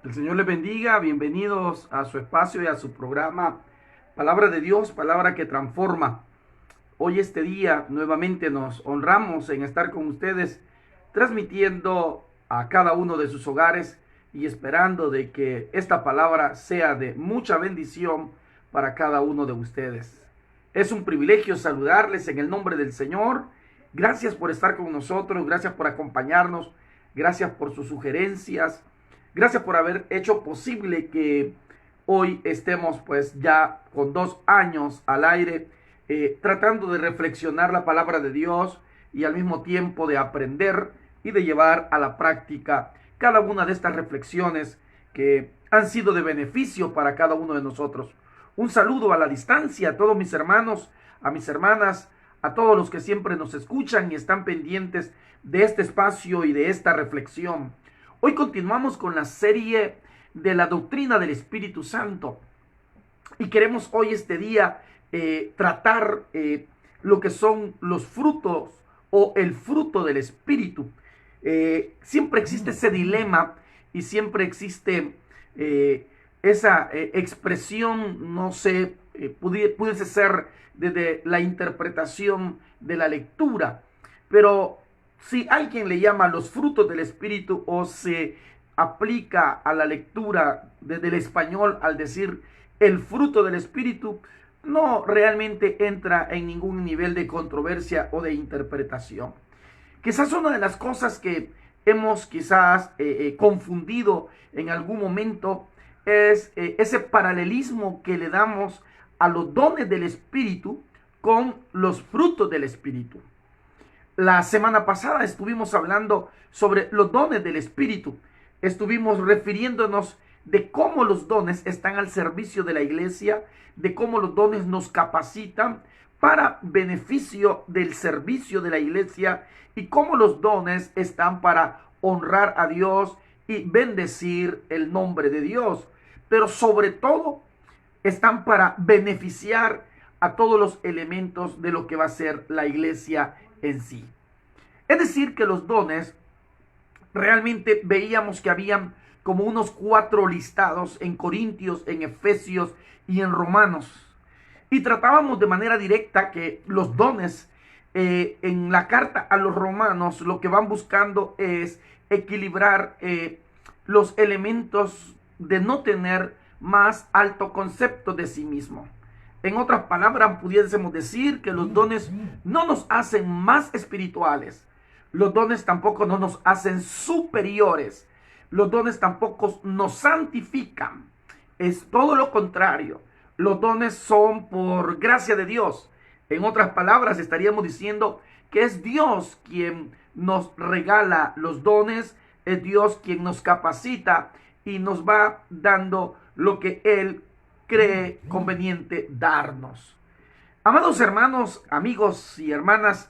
El Señor les bendiga, bienvenidos a su espacio y a su programa Palabra de Dios, palabra que transforma. Hoy este día nuevamente nos honramos en estar con ustedes transmitiendo a cada uno de sus hogares y esperando de que esta palabra sea de mucha bendición para cada uno de ustedes. Es un privilegio saludarles en el nombre del Señor. Gracias por estar con nosotros, gracias por acompañarnos, gracias por sus sugerencias. Gracias por haber hecho posible que hoy estemos pues ya con 2 años al aire, tratando de reflexionar la palabra de Dios y al mismo tiempo de aprender y de llevar a la práctica cada una de estas reflexiones que han sido de beneficio para cada uno de nosotros. Un saludo a la distancia a todos mis hermanos, a mis hermanas, a todos los que siempre nos escuchan y están pendientes de este espacio y de esta reflexión. Hoy continuamos con la serie de la doctrina del Espíritu Santo y queremos hoy este día tratar lo que son los frutos o el fruto del Espíritu. Siempre existe ese dilema y siempre existe esa expresión, no sé, pudiese ser desde la interpretación de la lectura, pero si alguien le llama los frutos del Espíritu o se aplica a la lectura desde el español al decir el fruto del Espíritu, no realmente entra en ningún nivel de controversia o de interpretación. Quizás una de las cosas que hemos confundido en algún momento es ese paralelismo que le damos a los dones del Espíritu con los frutos del Espíritu. La semana pasada estuvimos hablando sobre los dones del Espíritu. Estuvimos refiriéndonos de cómo los dones están al servicio de la iglesia, de cómo los dones nos capacitan para beneficio del servicio de la iglesia y cómo los dones están para honrar a Dios y bendecir el nombre de Dios. Pero sobre todo están para beneficiar a todos los elementos de lo que va a ser la iglesia en sí. Es decir, que los dones realmente veíamos que habían como unos 4 listados en Corintios, en Efesios y en Romanos. Y tratábamos de manera directa que los dones en la carta a los romanos lo que van buscando es equilibrar los elementos de no tener más alto concepto de sí mismo. En otras palabras, pudiésemos decir que los dones no nos hacen más espirituales. Los dones tampoco no nos hacen superiores. Los dones tampoco nos santifican. Es todo lo contrario. Los dones son por gracia de Dios. En otras palabras, estaríamos diciendo que es Dios quien nos regala los dones, es Dios quien nos capacita y nos va dando lo que Él cree conveniente darnos. Amados hermanos, amigos y hermanas,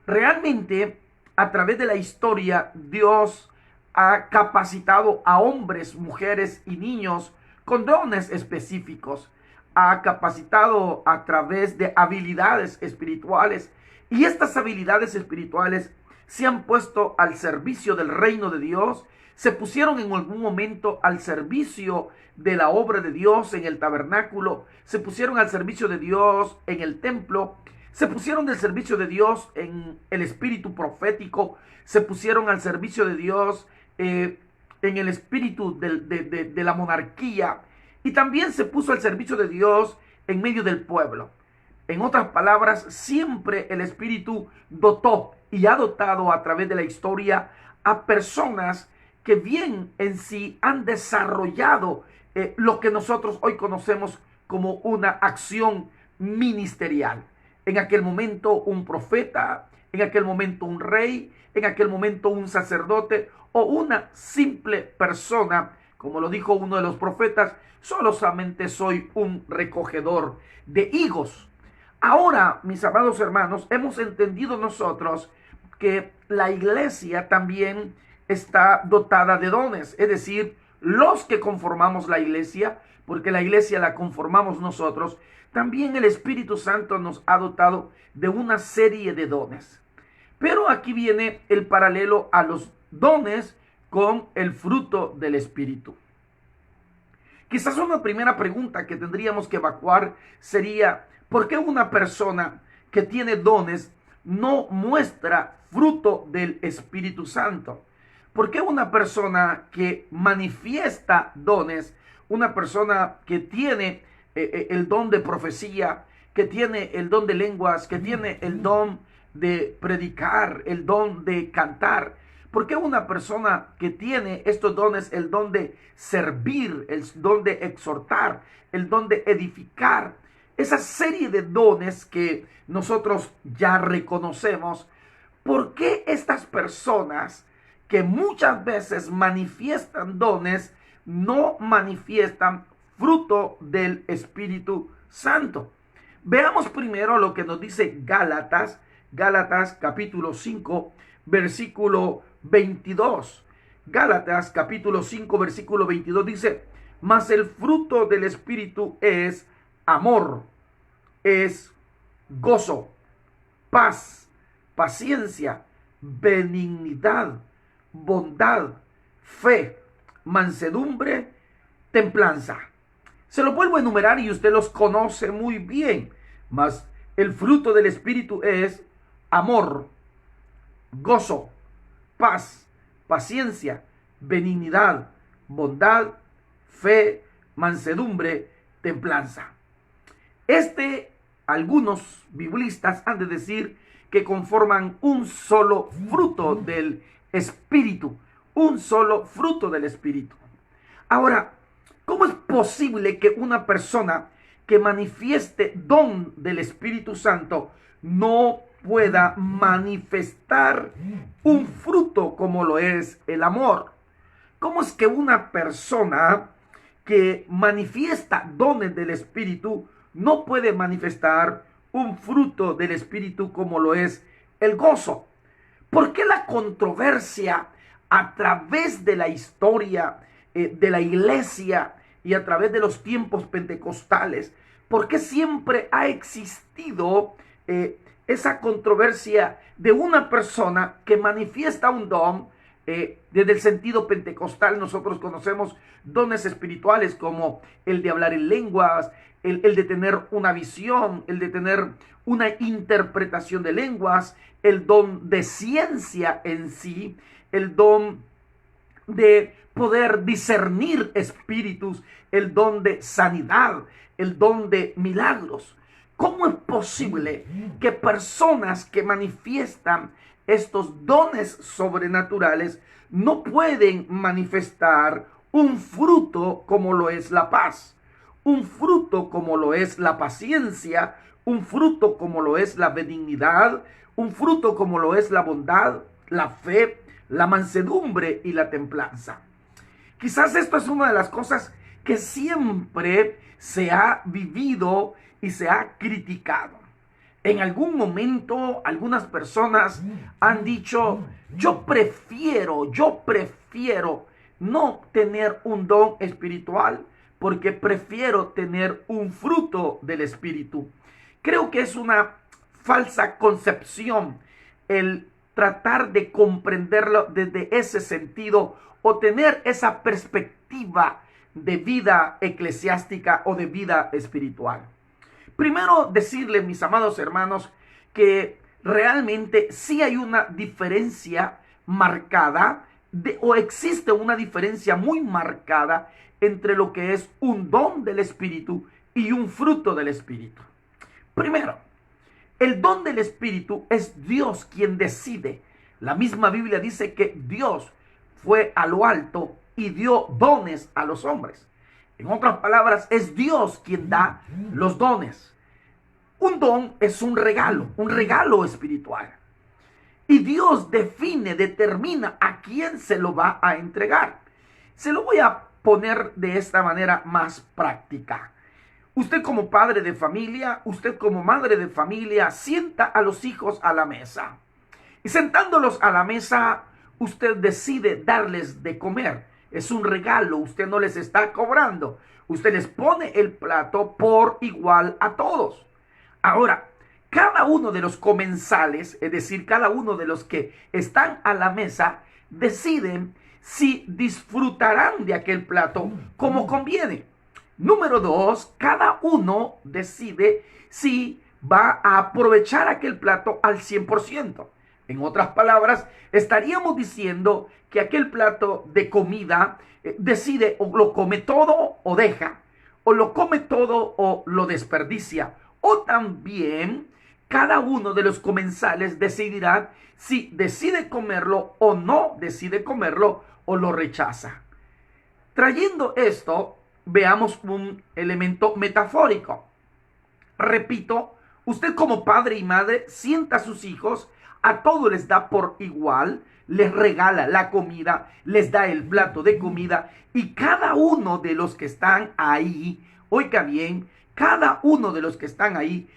realmente a través de la historia Dios ha capacitado a hombres, mujeres y niños con dones específicos. Ha capacitado a través de habilidades espirituales y estas habilidades espirituales se han puesto al servicio del reino de Dios, se pusieron en algún momento al servicio de la obra de Dios en el tabernáculo, se pusieron al servicio de Dios en el templo, se pusieron del servicio de Dios en el espíritu profético, se pusieron al servicio de Dios en el espíritu de la monarquía y también se puso al servicio de Dios en medio del pueblo. En otras palabras, siempre el Espíritu dotó y ha dotado a través de la historia a personas que bien en sí han desarrollado lo que nosotros hoy conocemos como una acción ministerial. En aquel momento un profeta, en aquel momento un rey, en aquel momento un sacerdote o una simple persona, como lo dijo uno de los profetas, solamente soy un recogedor de higos. Ahora, mis amados hermanos, hemos entendido nosotros que la iglesia también está dotada de dones, es decir, los que conformamos la iglesia, porque la iglesia la conformamos nosotros, también el Espíritu Santo nos ha dotado de una serie de dones. Pero aquí viene el paralelo a los dones con el fruto del Espíritu. Quizás una primera pregunta que tendríamos que evacuar sería, ¿por qué una persona que tiene dones no muestra fruto del Espíritu Santo? ¿Por qué una persona que manifiesta dones, una persona que tiene el don de profecía, que tiene el don de lenguas, que tiene el don de predicar, el don de cantar, por qué una persona que tiene estos dones, el don de servir, el don de exhortar, el don de edificar, esa serie de dones que nosotros ya reconocemos, por qué estas personas que muchas veces manifiestan dones no manifiestan fruto del Espíritu Santo? Veamos primero lo que nos dice Gálatas, Gálatas capítulo 5, versículo 22. Gálatas capítulo 5, versículo 22 dice, mas el fruto del Espíritu es amor, es gozo, paz, paciencia, benignidad, bondad, fe, mansedumbre, templanza. Se lo vuelvo a enumerar y usted los conoce muy bien. Mas el fruto del Espíritu es amor, gozo, paz, paciencia, benignidad, bondad, fe, mansedumbre, templanza. Algunos biblistas han de decir que conforman un solo fruto del Espíritu, un solo fruto del Espíritu. Ahora, ¿cómo es posible que una persona que manifieste don del Espíritu Santo no pueda manifestar un fruto como lo es el amor? ¿Cómo es que una persona que manifiesta dones del Espíritu no puede manifestar un fruto del Espíritu como lo es el gozo? ¿Por qué la controversia a través de la historia de la iglesia y a través de los tiempos pentecostales? ¿Por qué siempre ha existido esa controversia de una persona que manifiesta un don? Desde el sentido pentecostal nosotros conocemos dones espirituales como el de hablar en lenguas, el de tener una visión, el de tener una interpretación de lenguas, el don de ciencia en sí, el don de poder discernir espíritus, el don de sanidad, el don de milagros. ¿Cómo es posible que personas que manifiestan estos dones sobrenaturales no pueden manifestar un fruto como lo es la paz, un fruto como lo es la paciencia, un fruto como lo es la benignidad, un fruto como lo es la bondad, la fe, la mansedumbre y la templanza? Quizás esto es una de las cosas que siempre se ha vivido y se ha criticado. En algún momento algunas personas han dicho, yo prefiero no tener un don espiritual porque prefiero tener un fruto del Espíritu. Creo que es una falsa concepción el tratar de comprenderlo desde ese sentido o tener esa perspectiva de vida eclesiástica o de vida espiritual. Primero decirles, mis amados hermanos, que realmente sí hay una diferencia marcada o existe una diferencia muy marcada entre lo que es un don del Espíritu y un fruto del Espíritu. Primero, el don del Espíritu es Dios quien decide. La misma Biblia dice que Dios fue a lo alto y dio dones a los hombres. En otras palabras, es Dios quien da los dones. Un don es un regalo espiritual. Y Dios determina a quién se lo va a entregar. Se lo voy a poner de esta manera más práctica. Usted como padre de familia, usted como madre de familia, sienta a los hijos a la mesa. Y sentándolos a la mesa, usted decide darles de comer. Es un regalo, usted no les está cobrando. Usted les pone el plato por igual a todos. Ahora, cada uno de los comensales, es decir, cada uno de los que están a la mesa, deciden si disfrutarán de aquel plato como conviene. Número dos, cada uno decide si va a aprovechar aquel plato al 100%. En otras palabras, estaríamos diciendo que aquel plato de comida decide o lo come todo o deja, o lo come todo o lo desperdicia, o también cada uno de los comensales decidirá si decide comerlo o no decide comerlo o lo rechaza. Trayendo esto, veamos un elemento metafórico. Repito, usted como padre y madre sienta a sus hijos, a todos les da por igual, les regala la comida, les da el plato de comida y cada uno de los que están ahí, oiga bien, cada uno de los que están ahí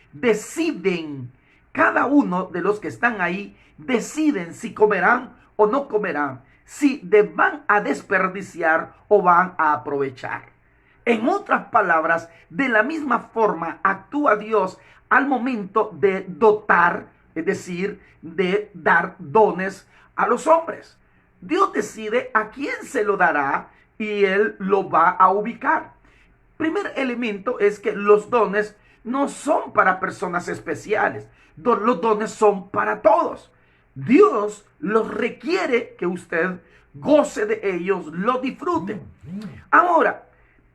cada uno de los que están ahí deciden si comerán o no comerán, si van a desperdiciar o van a aprovechar. En otras palabras, de la misma forma actúa Dios al momento de dotar, es decir, de dar dones a los hombres. Dios decide a quién se lo dará y Él lo va a ubicar. Primer elemento es que los dones no son para personas especiales. Los dones son para todos. Dios los requiere que usted goce de ellos, lo disfrute. Ahora,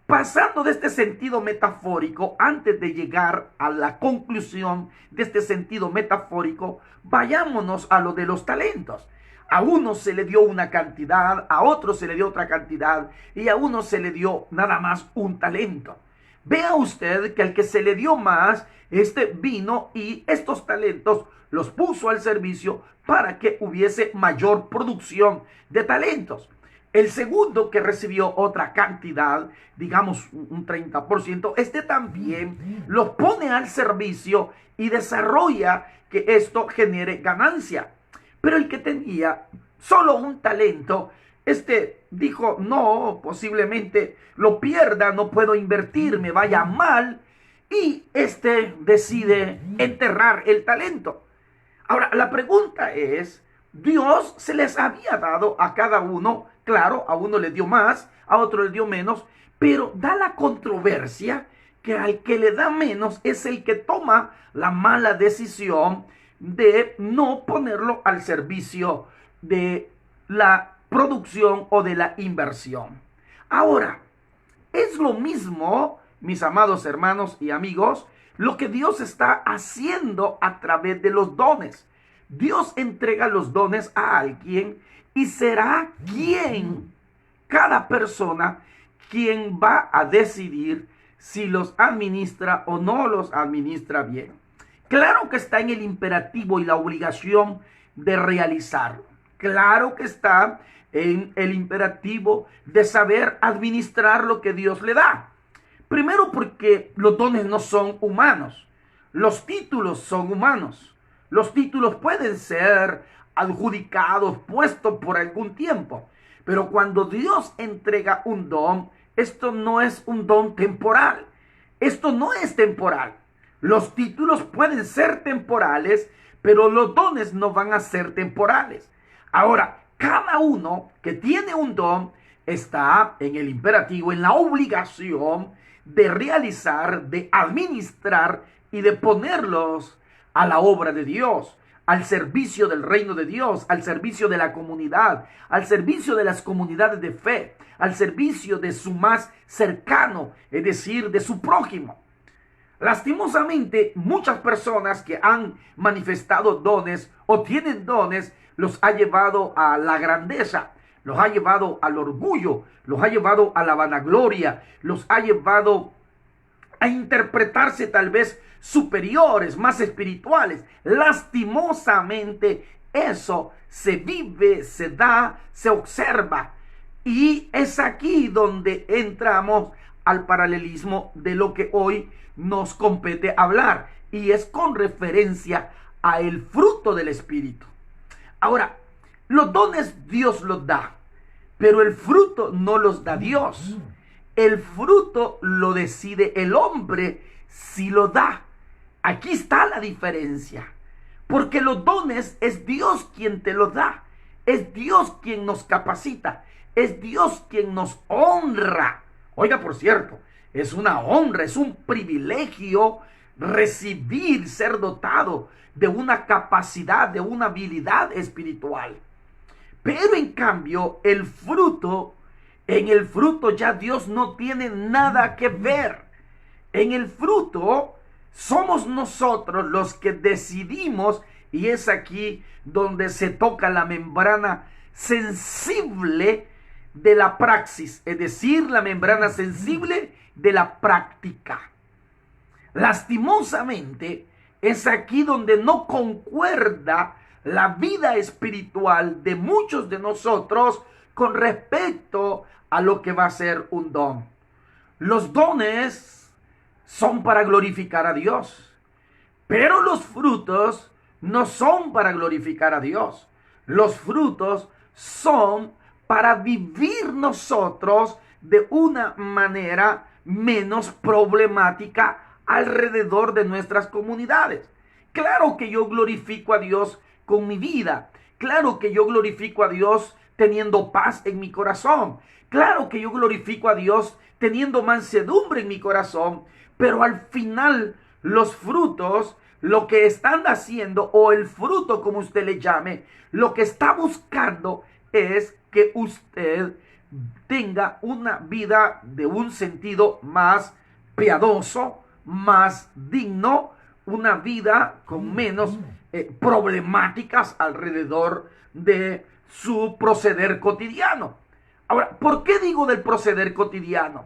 pasando de este sentido metafórico, antes de llegar a la conclusión de este sentido metafórico, vayámonos a lo de los talentos. A uno se le dio una cantidad, a otro se le dio otra cantidad y a uno se le dio nada más un talento. Vea usted que al que se le dio más, vino y estos talentos los puso al servicio para que hubiese mayor producción de talentos. El segundo, que recibió otra cantidad, digamos un 30%, también los pone al servicio y desarrolla que esto genere ganancia. Pero el que tenía solo un talento, dijo, no, posiblemente lo pierda, no puedo invertir, me vaya mal, y decide enterrar el talento. Ahora, la pregunta es, Dios se les había dado a cada uno, claro, a uno le dio más, a otro le dio menos, pero da la controversia que al que le da menos es el que toma la mala decisión de no ponerlo al servicio de la producción o de la inversión. Ahora, es lo mismo, mis amados hermanos y amigos, lo que Dios está haciendo a través de los dones. Dios entrega los dones a alguien y será cada persona, quien va a decidir si los administra o no los administra bien. Claro que está en el imperativo y la obligación de realizarlo. Claro que está en el imperativo de saber administrar lo que Dios le da. Primero porque los dones no son humanos. Los títulos son humanos. Los títulos pueden ser adjudicados, puestos por algún tiempo. Pero cuando Dios entrega un don, esto no es un don temporal. Esto no es temporal. Los títulos pueden ser temporales, pero los dones no van a ser temporales. Ahora, cada uno que tiene un don está en el imperativo, en la obligación de realizar, de administrar y de ponerlos a la obra de Dios, al servicio del reino de Dios, al servicio de la comunidad, al servicio de las comunidades de fe, al servicio de su más cercano, es decir, de su prójimo. Lastimosamente, muchas personas que han manifestado dones o tienen dones, los ha llevado a la grandeza, los ha llevado al orgullo, los ha llevado a la vanagloria, los ha llevado a interpretarse tal vez superiores, más espirituales. Lastimosamente, eso se vive, se da, se observa. Y es aquí donde entramos al paralelismo de lo que hoy nos compete hablar, y es con referencia a el fruto del Espíritu. Ahora, los dones Dios los da, pero el fruto no los da Dios. El fruto lo decide el hombre si lo da. Aquí está la diferencia, porque los dones es Dios quien te los da, es Dios quien nos capacita, es Dios quien nos honra. Oiga, por cierto, es una honra, es un privilegio recibir, ser dotado de una capacidad, de una habilidad espiritual. Pero en cambio, en el fruto ya Dios no tiene nada que ver. En el fruto somos nosotros los que decidimos, y es aquí donde se toca la membrana sensible de la praxis, es decir, la membrana sensible de la práctica. Lastimosamente, es aquí donde no concuerda la vida espiritual de muchos de nosotros con respecto a lo que va a ser un don. Los dones son para glorificar a Dios, pero los frutos no son para glorificar a Dios. Los frutos son para vivir nosotros de una manera menos problemática alrededor de nuestras comunidades. Claro que yo glorifico a Dios con mi vida. Claro que yo glorifico a Dios teniendo paz en mi corazón. Claro que yo glorifico a Dios teniendo mansedumbre en mi corazón. Pero al final los frutos, lo que están haciendo, o el fruto como usted le llame, lo que está buscando es que usted tenga una vida de un sentido más piadoso, más digno, una vida con menos problemáticas alrededor de su proceder cotidiano. Ahora, ¿por qué digo del proceder cotidiano?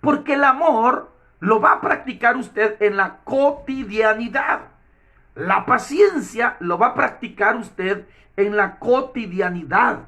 Porque el amor lo va a practicar usted en la cotidianidad. La paciencia lo va a practicar usted en la cotidianidad.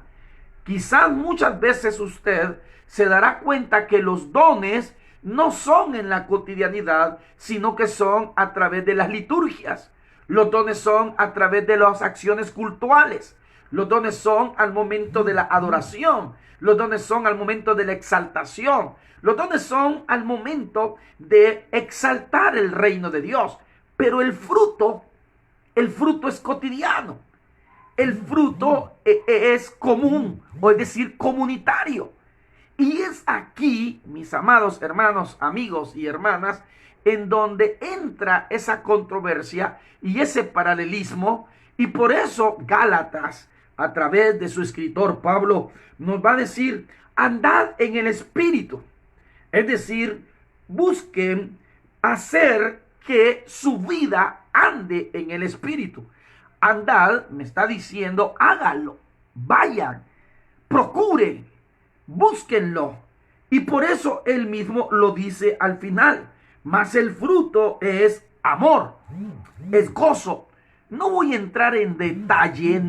Quizás muchas veces usted se dará cuenta que los dones no son en la cotidianidad, sino que son a través de las liturgias. Los dones son a través de las acciones cultuales. Los dones son al momento de la adoración. Los dones son al momento de la exaltación. Los dones son al momento de exaltar el reino de Dios. Pero el fruto es cotidiano. El fruto es común, o es decir, comunitario. Y es aquí, mis amados hermanos, amigos y hermanas, en donde entra esa controversia y ese paralelismo. Y por eso Gálatas, a través de su escritor Pablo, nos va a decir: andad en el Espíritu. Es decir, busquen hacer que su vida ande en el Espíritu. Andad, me está diciendo, háganlo, vayan, procuren, búsquenlo. Y por eso él mismo lo dice al final. Mas el fruto es amor, es gozo. No voy a entrar en detalle,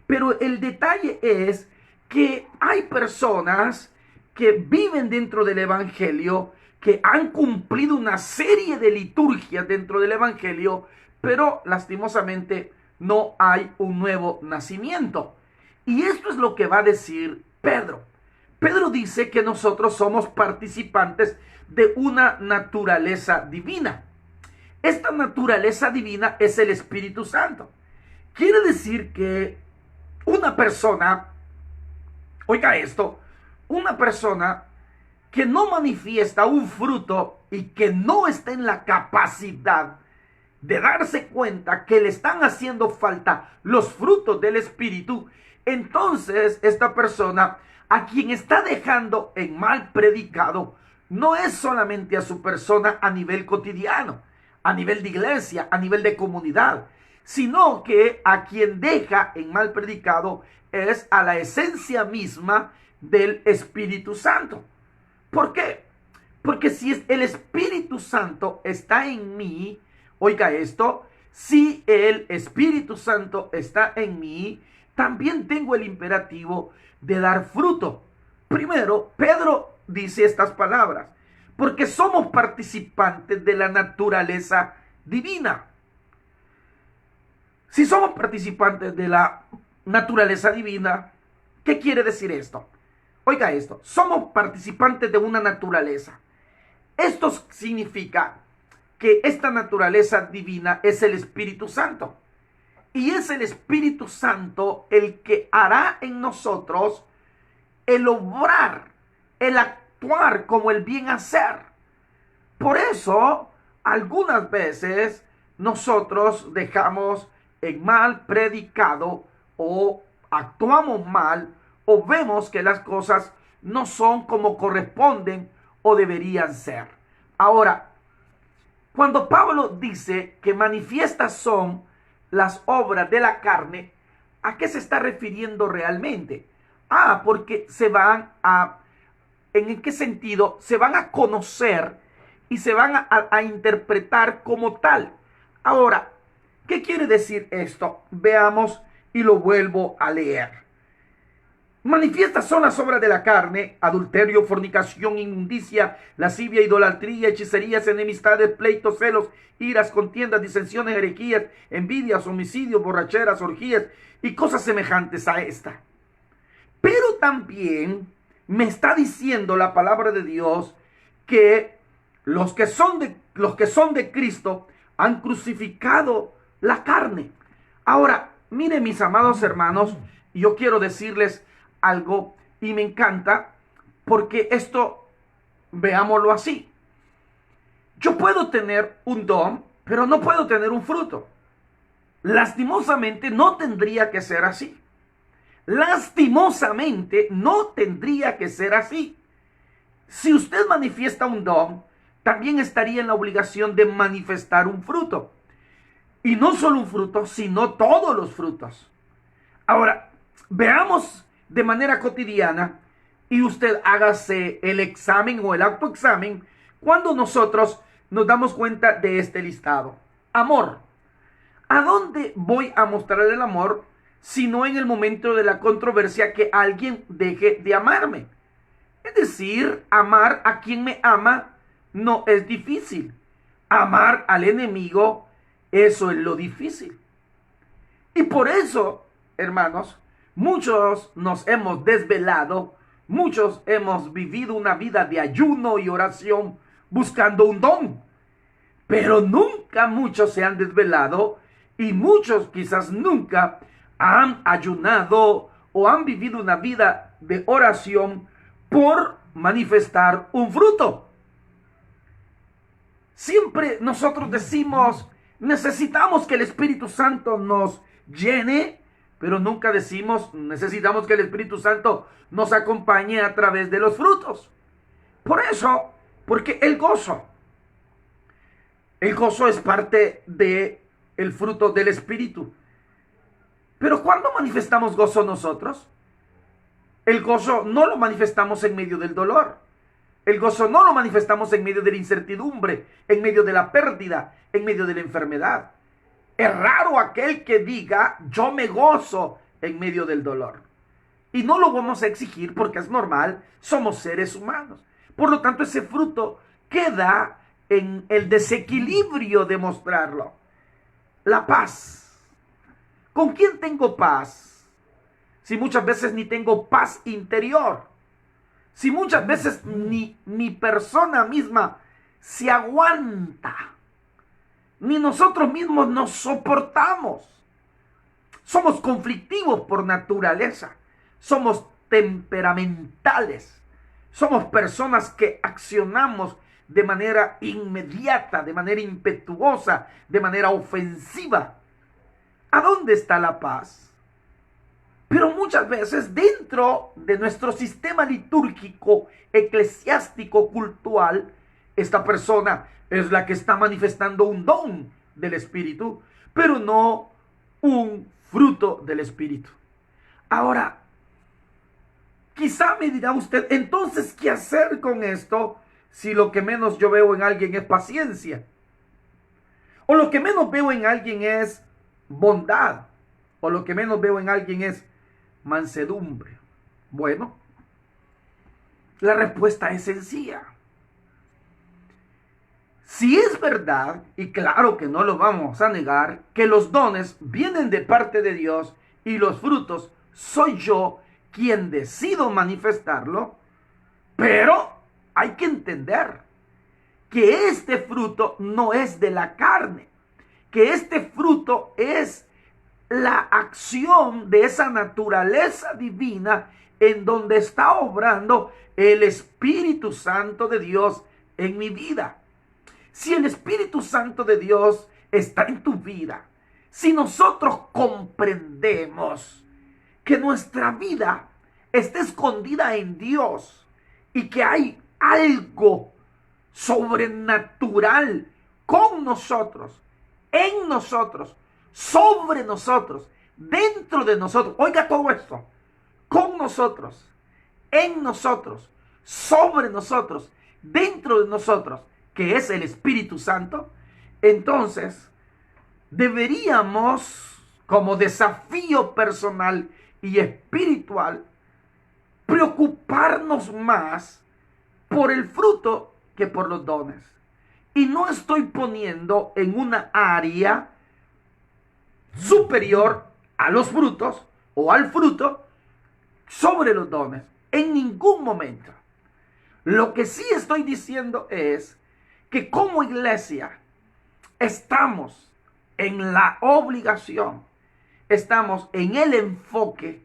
pero el detalle es que hay personas que viven dentro del Evangelio, que han cumplido una serie de liturgias dentro del Evangelio, pero lastimosamente no hay un nuevo nacimiento. Y esto es lo que va a decir Pedro. Pedro dice que nosotros somos participantes de una naturaleza divina. Esta naturaleza divina es el Espíritu Santo. Quiere decir que una persona, oiga esto, una persona que no manifiesta un fruto y que no está en la capacidad de darse cuenta que le están haciendo falta los frutos del Espíritu, entonces esta persona, a quien está dejando en mal predicado, no es solamente a su persona a nivel cotidiano, a nivel de iglesia, a nivel de comunidad, sino que a quien deja en mal predicado es a la esencia misma del Espíritu Santo. ¿Por qué? Porque si el Espíritu Santo está en mí, oiga esto, si el Espíritu Santo está en mí, también tengo el imperativo de dar fruto. Primero, Pedro dice estas palabras: porque somos participantes de la naturaleza divina. Si somos participantes de la naturaleza divina, ¿qué quiere decir esto? Oiga esto, somos participantes de una naturaleza. Esto significa que esta naturaleza divina es el Espíritu Santo. Y es el Espíritu Santo el que hará en nosotros el obrar, el actuar como el bien hacer. Por eso, algunas veces nosotros dejamos en mal predicado o actuamos mal o vemos que las cosas no son como corresponden o deberían ser. Ahora, cuando Pablo dice que manifiestas son las obras de la carne, ¿a qué se está refiriendo realmente? Porque ¿en qué sentido? Se van a conocer y se van a interpretar como tal. Ahora, ¿qué quiere decir esto? Veamos y lo vuelvo a leer. Manifiestas son las obras de la carne: adulterio, fornicación, inmundicia, lascivia, idolatría, hechicerías, enemistades, pleitos, celos, iras, contiendas, disensiones, herejías, envidias, homicidios, borracheras, orgías y cosas semejantes a esta. Pero también me está diciendo la palabra de Dios que los que son de Cristo han crucificado la carne. Ahora, miren, mis amados hermanos, yo quiero decirles algo y me encanta porque esto, veámoslo así. Yo puedo tener un don, pero no puedo tener un fruto. Lastimosamente no tendría que ser así. Lastimosamente no tendría que ser así. Si usted manifiesta un don, también estaría en la obligación de manifestar un fruto. Y no solo un fruto, sino todos los frutos. Ahora, veamos de manera cotidiana y usted hágase el examen o el autoexamen cuando nosotros nos damos cuenta de este listado. Amor. ¿A dónde voy a mostrar el amor sino en el momento de la controversia que alguien deje de amarme? Es decir, amar a quien me ama no es difícil. Amar al enemigo, eso es lo difícil. Y por eso, hermanos, muchos nos hemos desvelado, muchos hemos vivido una vida de ayuno y oración buscando un don. Pero nunca muchos se han desvelado y muchos quizás nunca han ayunado o han vivido una vida de oración por manifestar un fruto. Siempre nosotros decimos, necesitamos que el Espíritu Santo nos llene, pero nunca decimos, necesitamos que el Espíritu Santo nos acompañe a través de los frutos. Por eso, porque el gozo es parte del fruto del Espíritu. Pero ¿cuándo manifestamos gozo nosotros? El gozo no lo manifestamos en medio del dolor. El gozo no lo manifestamos en medio de la incertidumbre, en medio de la pérdida, en medio de la enfermedad. Es raro aquel que diga, yo me gozo en medio del dolor. Y no lo vamos a exigir porque es normal, somos seres humanos. Por lo tanto, ese fruto queda en el desequilibrio de mostrarlo. La paz. ¿Con quién tengo paz? Si muchas veces ni tengo paz interior. Si muchas veces ni mi persona misma se aguanta. Ni nosotros mismos nos soportamos. Somos conflictivos por naturaleza. Somos temperamentales. Somos personas que accionamos de manera inmediata, de manera impetuosa, de manera ofensiva. ¿A dónde está la paz? Pero muchas veces dentro de nuestro sistema litúrgico, eclesiástico, cultural, esta persona es la que está manifestando un don del Espíritu, pero no un fruto del Espíritu. Ahora, quizá me dirá usted, entonces, ¿qué hacer con esto si lo que menos yo veo en alguien es paciencia? O lo que menos veo en alguien es bondad. O lo que menos veo en alguien es mansedumbre. Bueno, la respuesta es sencilla. Si es verdad, y claro que no lo vamos a negar, que los dones vienen de parte de Dios y los frutos soy yo quien decido manifestarlo, pero hay que entender que este fruto no es de la carne, que este fruto es la acción de esa naturaleza divina en donde está obrando el Espíritu Santo de Dios en mi vida. Si el Espíritu Santo de Dios está en tu vida, si nosotros comprendemos que nuestra vida está escondida en Dios y que hay algo sobrenatural con nosotros, en nosotros, sobre nosotros, dentro de nosotros. Oiga todo esto, con nosotros, en nosotros, sobre nosotros, dentro de nosotros, que es el Espíritu Santo. Entonces deberíamos, como desafío personal y espiritual, preocuparnos más por el fruto que por los dones. Y no estoy poniendo en una área superior a los frutos o al fruto sobre los dones. En ningún momento. Lo que sí estoy diciendo es que como iglesia estamos en la obligación, estamos en el enfoque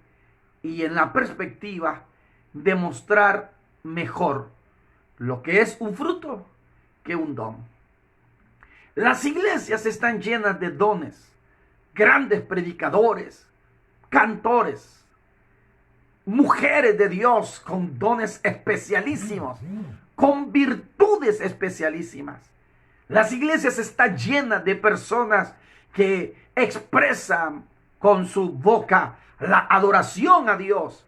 y en la perspectiva de mostrar mejor lo que es un fruto que un don. Las iglesias están llenas de dones, grandes predicadores, cantores, mujeres de Dios con dones especialísimos, con virtudes especialísimas. Las iglesias están llenas de personas que expresan con su boca la adoración a Dios.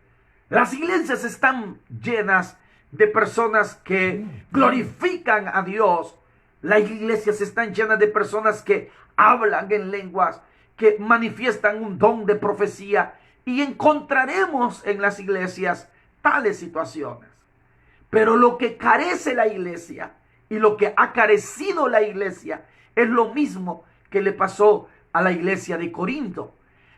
Las iglesias están llenas de personas que glorifican a Dios. Las iglesias están llenas de personas que hablan en lenguas, que manifiestan un don de profecía, y encontraremos en las iglesias tales situaciones. Pero lo que carece la iglesia y lo que ha carecido la iglesia es lo mismo que le pasó a la iglesia de Corinto.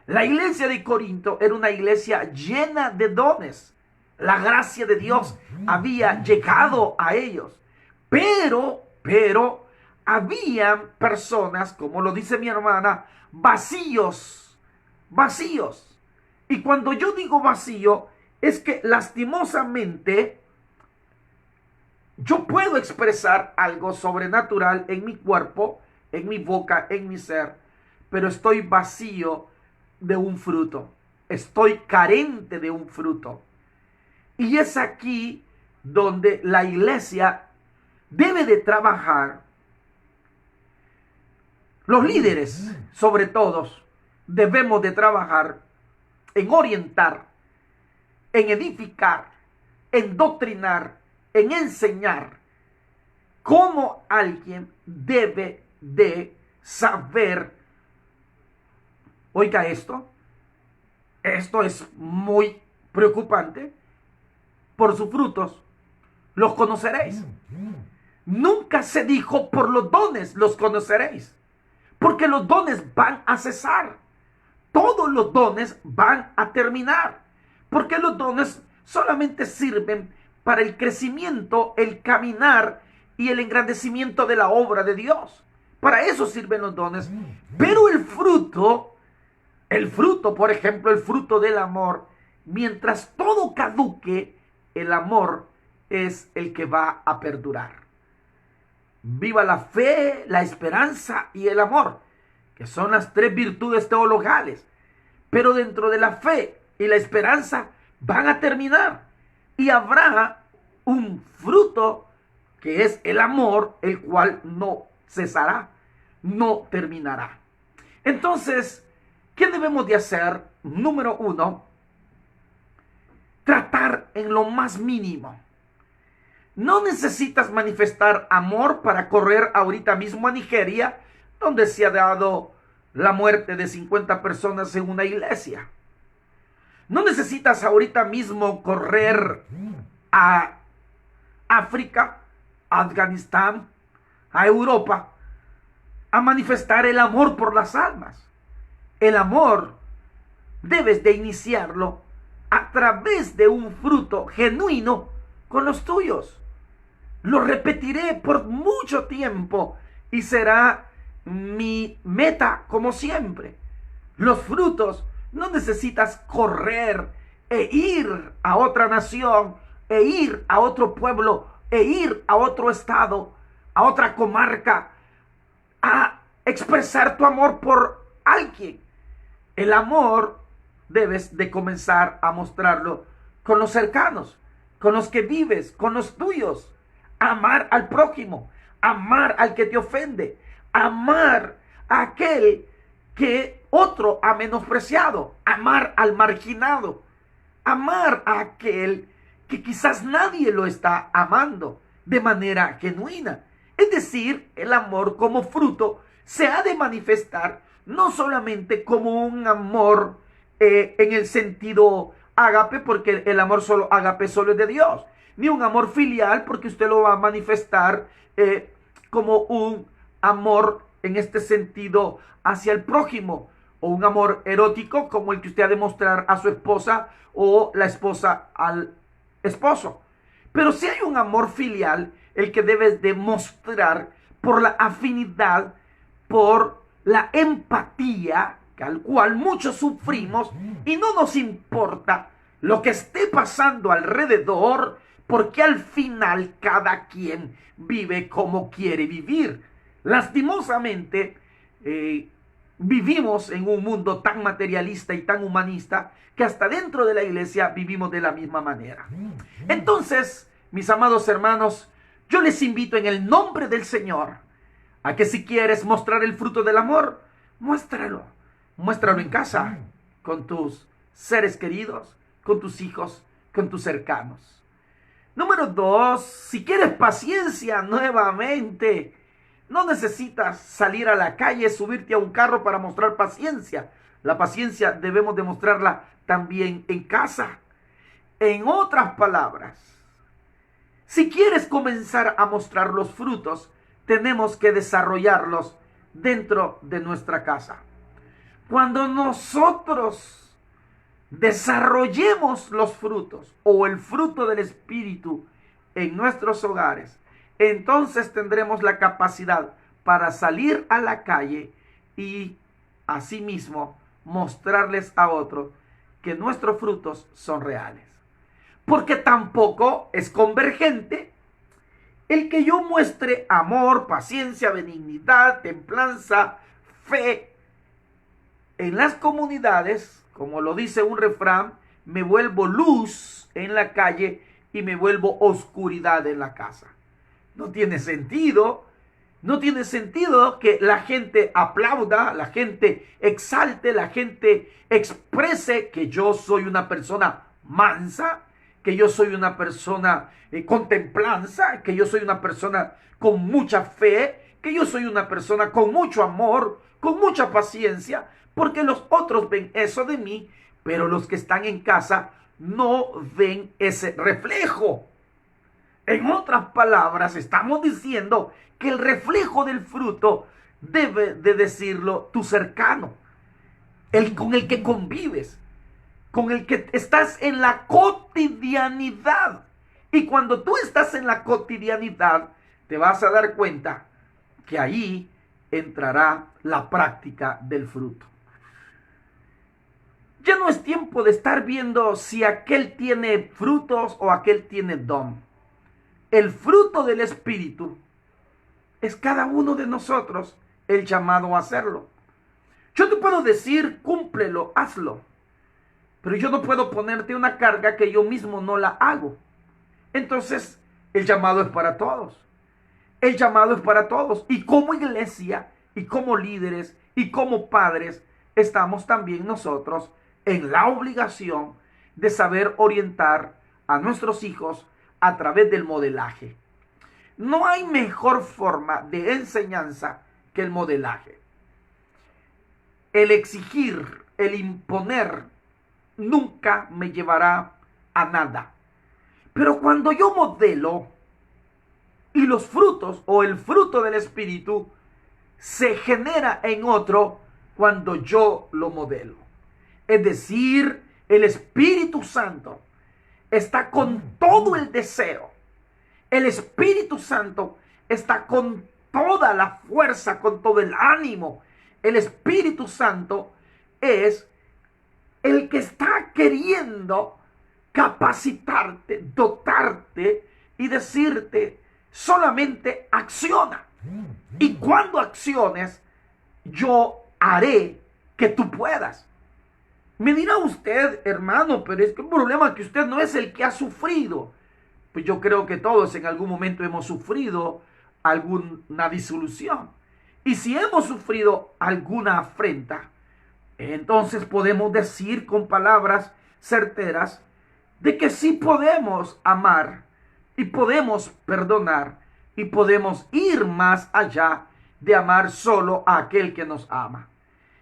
La iglesia de Corinto era una iglesia llena de dones. La gracia de Dios había llegado a ellos. Pero habían personas, como lo dice mi hermana, vacíos. Y cuando yo digo vacío, es que lastimosamente yo puedo expresar algo sobrenatural en mi cuerpo, en mi boca, en mi ser, pero estoy vacío de un fruto. Estoy carente de un fruto. Y es aquí donde la iglesia debe de trabajar. Los líderes, sobre todo, debemos de trabajar en orientar, en edificar, en doctrinar, en enseñar cómo alguien debe de saber. Oiga esto es muy preocupante. Por sus frutos los conoceréis. Nunca se dijo por los dones los conoceréis, porque los dones van a cesar. Todos los dones van a terminar, porque los dones solamente sirven para el crecimiento, el caminar y el engrandecimiento de la obra de Dios. Para eso sirven los dones. Pero el fruto, por ejemplo, el fruto del amor, mientras todo caduque, el amor es el que va a perdurar. Viva la fe, la esperanza y el amor, que son las tres virtudes teologales. Pero dentro de la fe y la esperanza van a terminar. Y habrá un fruto que es el amor, el cual no cesará, no terminará. Entonces, ¿qué debemos de hacer? Número 1, tratar en lo más mínimo. No necesitas manifestar amor para correr ahorita mismo a Nigeria, donde se ha dado la muerte de 50 personas en una iglesia. No necesitas ahorita mismo correr a África, a Afganistán, a Europa, a manifestar el amor por las almas. El amor debes de iniciarlo a través de un fruto genuino con los tuyos. Lo repetiré por mucho tiempo y será mi meta como siempre. Los frutos no necesitas correr e ir a otra nación, e ir a otro pueblo, e ir a otro estado, a otra comarca, a expresar tu amor por alguien. El amor debes de comenzar a mostrarlo con los cercanos, con los que vives, con los tuyos. Amar al prójimo, amar al que te ofende, amar a aquel que otro ha menospreciado, amar al marginado, amar a aquel que quizás nadie lo está amando de manera genuina. Es decir, el amor como fruto se ha de manifestar no solamente como un amor en el sentido ágape, porque el amor solo ágape solo es de Dios, ni un amor filial, porque usted lo va a manifestar como un amor en este sentido hacia el prójimo, o un amor erótico como el que usted ha de mostrar a su esposa o la esposa al esposo. Pero si hay un amor filial, el que debes demostrar por la afinidad, por la empatía, al cual muchos sufrimos y no nos importa lo que esté pasando alrededor, porque al final cada quien vive como quiere vivir. Lastimosamente, vivimos en un mundo tan materialista y tan humanista que hasta dentro de la iglesia vivimos de la misma manera. Entonces, mis amados hermanos, yo les invito en el nombre del Señor a que si quieres mostrar el fruto del amor, muéstralo. Muéstralo en casa, con tus seres queridos, con tus hijos, con tus cercanos. Número 2, si quieres paciencia nuevamente, no necesitas salir a la calle, subirte a un carro para mostrar paciencia. La paciencia debemos demostrarla también en casa. En otras palabras, si quieres comenzar a mostrar los frutos, tenemos que desarrollarlos dentro de nuestra casa. Cuando nosotros desarrollemos los frutos o el fruto del Espíritu en nuestros hogares, entonces tendremos la capacidad para salir a la calle y asimismo mostrarles a otros que nuestros frutos son reales. Porque tampoco es convergente el que yo muestre amor, paciencia, benignidad, templanza, fe en las comunidades, como lo dice un refrán, me vuelvo luz en la calle y me vuelvo oscuridad en la casa. No tiene sentido. No tiene sentido que la gente aplauda, la gente exalte, la gente exprese que yo soy una persona mansa, que yo soy una persona con templanza, que yo soy una persona con mucha fe, que yo soy una persona con mucho amor, con mucha paciencia, porque los otros ven eso de mí, pero los que están en casa no ven ese reflejo. En otras palabras, estamos diciendo que el reflejo del fruto debe de decirlo tu cercano, el con el que convives, con el que estás en la cotidianidad. Y cuando tú estás en la cotidianidad, te vas a dar cuenta que ahí entrará la práctica del fruto. Ya no es tiempo de estar viendo si aquel tiene frutos o aquel tiene don. El fruto del Espíritu es cada uno de nosotros el llamado a hacerlo. Yo te puedo decir, cúmplelo, hazlo. Pero yo no puedo ponerte una carga que yo mismo no la hago. Entonces, el llamado es para todos. El llamado es para todos. Y como iglesia, y como líderes, y como padres, estamos también nosotros en la obligación de saber orientar a nuestros hijos a través del modelaje. No hay mejor forma de enseñanza que el modelaje. El exigir, el imponer, nunca me llevará a nada. Pero cuando yo modelo y los frutos o el fruto del Espíritu se genera en otro cuando yo lo modelo. Es decir, el Espíritu Santo está con todo el deseo. El Espíritu Santo está con toda la fuerza, con todo el ánimo. El Espíritu Santo es el que está queriendo capacitarte, dotarte y decirte, solamente acciona. Y cuando acciones, yo haré que tú puedas. Me dirá usted, hermano, pero es que el problema es que usted no es el que ha sufrido. Pues yo creo que todos en algún momento hemos sufrido alguna disolución. Y si hemos sufrido alguna afrenta, entonces podemos decir con palabras certeras de que sí podemos amar y podemos perdonar y podemos ir más allá de amar solo a aquel que nos ama.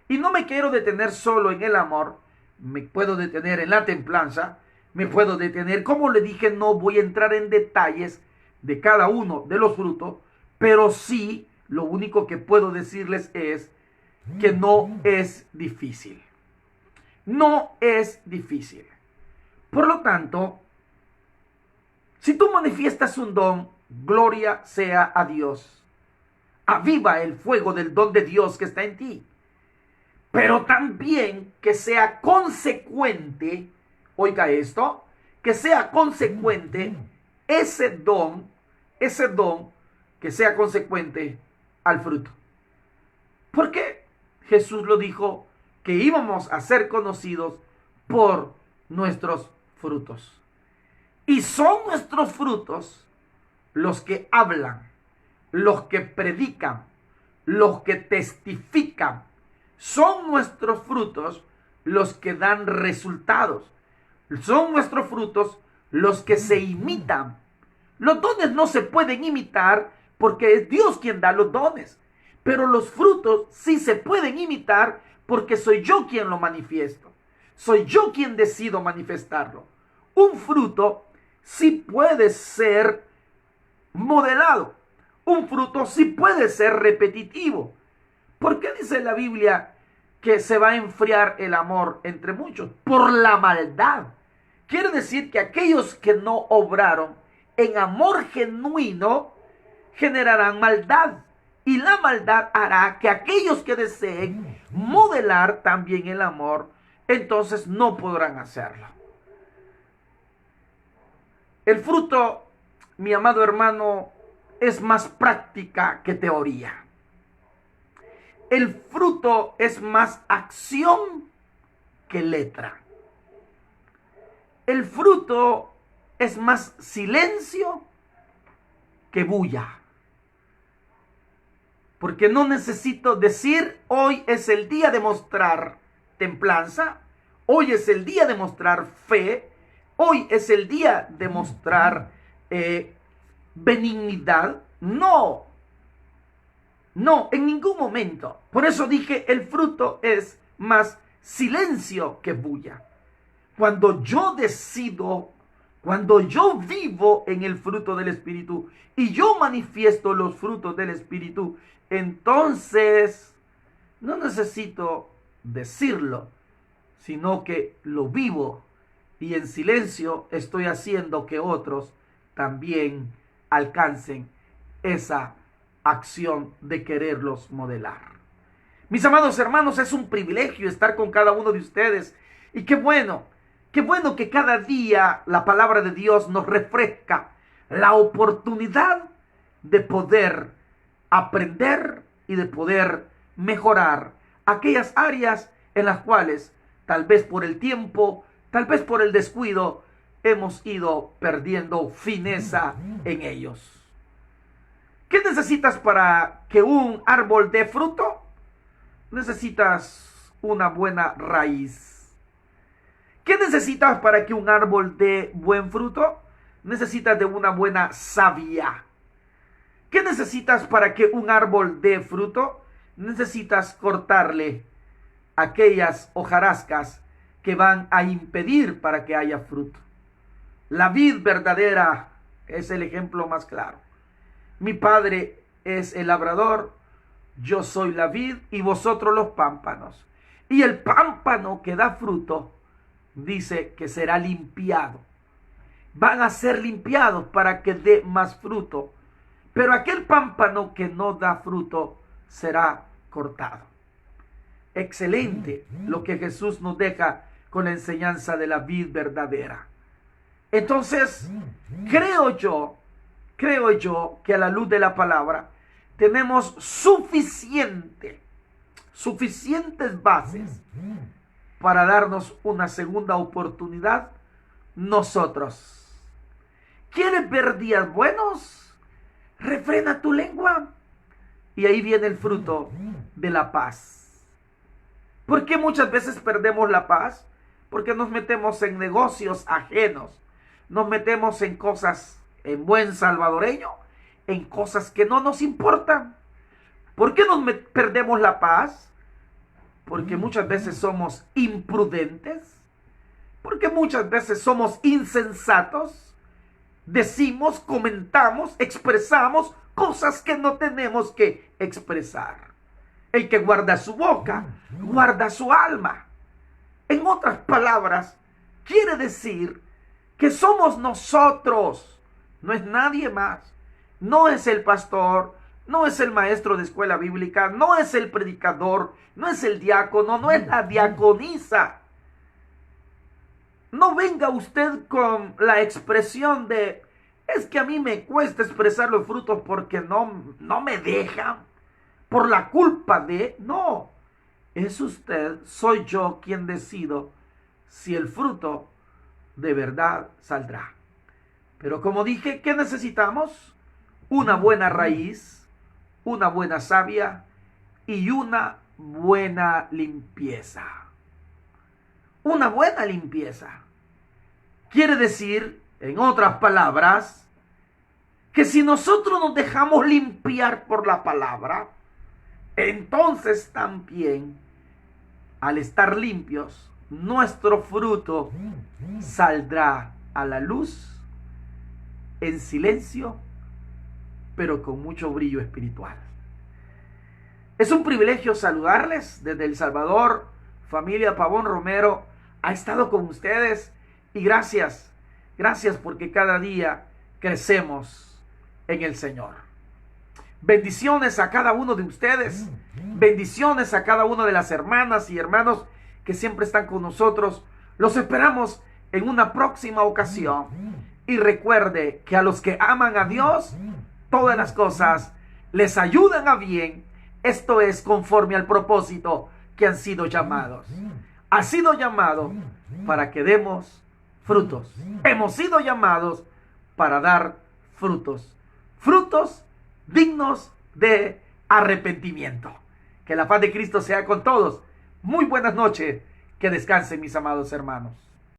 Y no me quiero detener solo en el amor, me puedo detener en la templanza, me puedo detener, como le dije, no voy a entrar en detalles de cada uno de los frutos, pero sí lo único que puedo decirles es que no es difícil. No es difícil. Por lo tanto, si tú manifiestas un don, gloria sea a Dios. Aviva el fuego del don de Dios que está en ti. Pero también que sea consecuente, oiga esto, que sea consecuente ese don, que sea consecuente al fruto. Porque Jesús lo dijo, que íbamos a ser conocidos por nuestros frutos. Y son nuestros frutos los que hablan, los que predican, los que testifican. Son nuestros frutos los que dan resultados. Son nuestros frutos los que se imitan. Los dones no se pueden imitar porque es Dios quien da los dones. Pero los frutos sí se pueden imitar porque soy yo quien lo manifiesto. Soy yo quien decido manifestarlo. Un fruto sí puede ser modelado. Un fruto sí puede ser repetitivo. ¿Por qué dice la Biblia que se va a enfriar el amor entre muchos? Por la maldad. Quiere decir que aquellos que no obraron en amor genuino generarán maldad. Y la maldad hará que aquellos que deseen modelar también el amor, entonces no podrán hacerlo. El fruto, mi amado hermano, es más práctica que teoría. El fruto es más acción que letra. El fruto es más silencio que bulla. Porque no necesito decir, hoy es el día de mostrar templanza, hoy es el día de mostrar fe, hoy es el día de mostrar benignidad. No, en ningún momento. Por eso dije, el fruto es más silencio que bulla. Cuando yo decido, cuando yo vivo en el fruto del Espíritu y yo manifiesto los frutos del Espíritu, entonces no necesito decirlo, sino que lo vivo y en silencio estoy haciendo que otros también alcancen esa acción de quererlos modelar. Mis amados hermanos, es un privilegio estar con cada uno de ustedes y qué bueno que cada día la palabra de Dios nos refresca la oportunidad de poder aprender y de poder mejorar aquellas áreas en las cuales tal vez por el tiempo, tal vez por el descuido, hemos ido perdiendo fineza en ellos. ¿Qué necesitas para que un árbol dé fruto? Necesitas una buena raíz. ¿Qué necesitas para que un árbol dé buen fruto? Necesitas de una buena savia. ¿Qué necesitas para que un árbol dé fruto? Necesitas cortarle aquellas hojarascas que van a impedir para que haya fruto. La vid verdadera es el ejemplo más claro. Mi padre es el labrador, yo soy la vid y vosotros los pámpanos. Y el pámpano que da fruto dice que será limpiado. Van a ser limpiados para que dé más fruto. Pero aquel pámpano que no da fruto será cortado. Excelente lo que Jesús nos deja con la enseñanza de la vid verdadera. Entonces, creo yo que a la luz de la palabra tenemos suficientes bases para darnos una segunda oportunidad nosotros. ¿Quieres ver días buenos? Refrena tu lengua. Y ahí viene el fruto de la paz. ¿Por qué muchas veces perdemos la paz? Porque nos metemos en negocios ajenos. Nos metemos en cosas, en buen salvadoreño, en cosas que no nos importan. ¿Por qué perdemos la paz? Porque muchas veces somos imprudentes. Porque muchas veces somos insensatos. Decimos, comentamos, expresamos cosas que no tenemos que expresar. El que guarda su boca, guarda su alma. En otras palabras, quiere decir que somos nosotros, no es nadie más. No es el pastor, no es el maestro de escuela bíblica, no es el predicador, no es el diácono, no es la diaconisa. No venga usted con la expresión de, es que a mí me cuesta expresar los frutos porque no me dejan, por la culpa de, no. Es usted, soy yo quien decido si el fruto de verdad saldrá. Pero como dije, ¿qué necesitamos? Una buena raíz, una buena savia y una buena limpieza. Una buena limpieza. Quiere decir, en otras palabras, que si nosotros nos dejamos limpiar por la palabra, entonces también, al estar limpios, nuestro fruto saldrá a la luz en silencio, pero con mucho brillo espiritual. Es un privilegio saludarles desde El Salvador. Familia Pavón Romero ha estado con ustedes y gracias porque cada día crecemos en el Señor. Bendiciones a cada uno de ustedes, bendiciones a cada una de las hermanas y hermanos que siempre están con nosotros. Los esperamos en una próxima ocasión. Y recuerde que a los que aman a Dios, todas las cosas les ayudan a bien. Esto es conforme al propósito que han sido llamados. Ha sido llamado para que demos frutos. Hemos sido llamados para dar frutos. Frutos dignos de arrepentimiento. Que la paz de Cristo sea con todos. Muy buenas noches. Que descansen, mis amados hermanos.